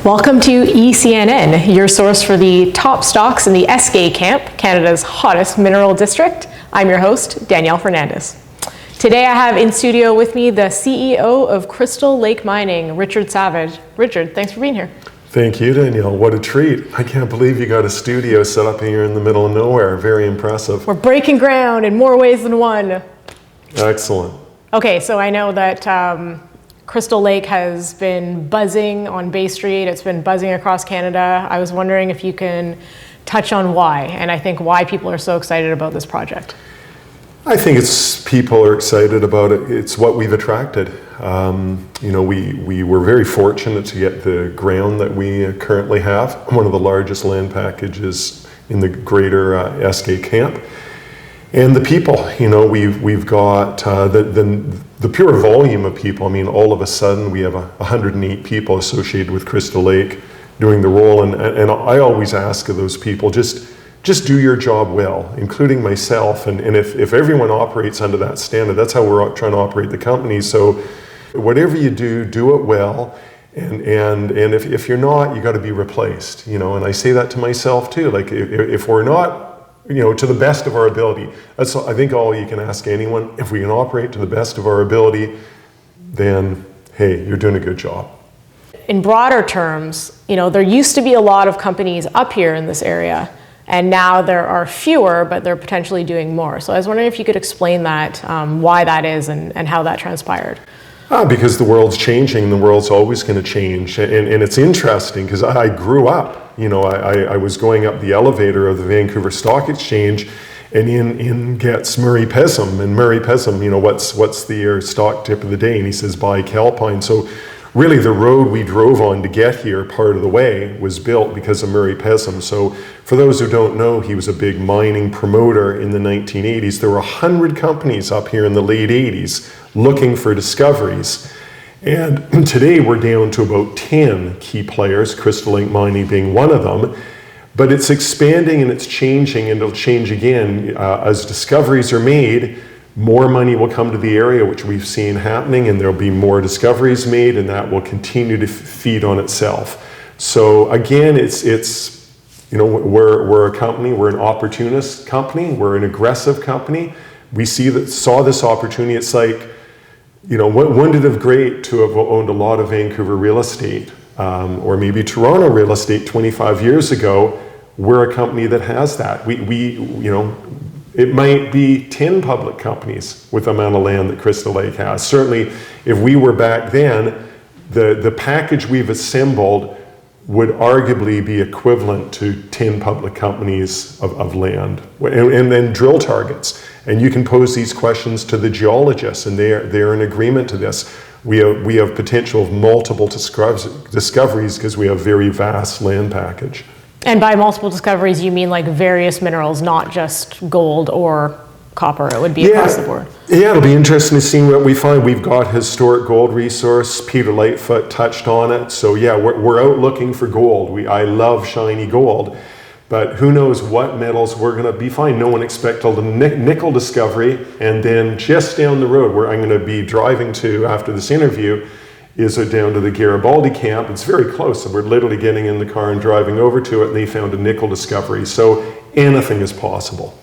Welcome to ECNN, your source for the top stocks in the Eskay Camp, Canada's hottest mineral district. I'm your host, Danielle Fernandez. Today I have in studio with me the CEO of Crystal Lake Mining, Richard Savage. Richard, thanks for being here. Thank you, Danielle. What a treat. I can't believe you got a studio set up here in the middle of nowhere. Very impressive. We're breaking ground in more ways than one. Excellent. Okay, so I know that Crystal Lake has been buzzing on Bay Street. It's been buzzing across Canada. I was wondering if you can touch on why, and I think why people are so excited about this project. I think it's people are excited about it. It's what we've attracted. We were very fortunate to get the ground that we currently have, one of the largest land packages in the greater Eskay Camp. And the people, we've got the pure volume of people. I mean, all of a sudden we have 108 people associated with Crystal Lake doing the role. And I always ask of those people, just do your job well, including myself. And if everyone operates under that standard, that's how we're trying to operate the company. So whatever you do it well. And if you're not, you got to be replaced, And I say that to myself too. Like if we're not, to the best of our ability. That's, I think, all you can ask anyone. If we can operate to the best of our ability, then, hey, you're doing a good job. In broader terms, there used to be a lot of companies up here in this area, and now there are fewer, but they're potentially doing more. So I was wondering if you could explain that, why that is and how that transpired. Because the world's changing, the world's always going to change. And it's interesting because I grew up, I was going up the elevator of the Vancouver Stock Exchange, and in gets Murray Pezim. And Murray Pezim, what's the stock tip of the day? And he says, buy Calpine. So really the road we drove on to get here, part of the way, was built because of Murray Pezim. So for those who don't know, he was a big mining promoter in the 1980s. There were 100 companies up here in the late 80s looking for discoveries. And today we're down to about 10 key players, Crystal Lake Mining being one of them. But it's expanding and it's changing, and it'll change again. As discoveries are made, more money will come to the area, which we've seen happening, and there'll be more discoveries made, and that will continue to feed on itself. So again, we're a company, we're an opportunist company, we're an aggressive company. We saw this opportunity. It's like, wouldn't it have great to have owned a lot of Vancouver real estate, or maybe Toronto real estate 25 years ago? We're a company that has that. It might be 10 public companies with the amount of land that Crystal Lake has. Certainly, if we were back then, the package we've assembled would arguably be equivalent to 10 public companies of land, and then drill targets. And you can pose these questions to the geologists, and they're in agreement to this. We have potential of multiple discoveries because we have very vast land package. And by multiple discoveries, you mean like various minerals, not just gold or copper. It would be across the board. Yeah, it'll be interesting to see what we find. We've got historic gold resource. Peter Lightfoot touched on it. So yeah, we're out looking for gold. I love shiny gold, but who knows what metals we're going to be finding. No one expected a nickel discovery, and then just down the road, where I'm going to be driving to after this interview, is down to the Garibaldi camp. It's very close. So we're literally getting in the car and driving over to it, and they found a nickel discovery. So anything is possible.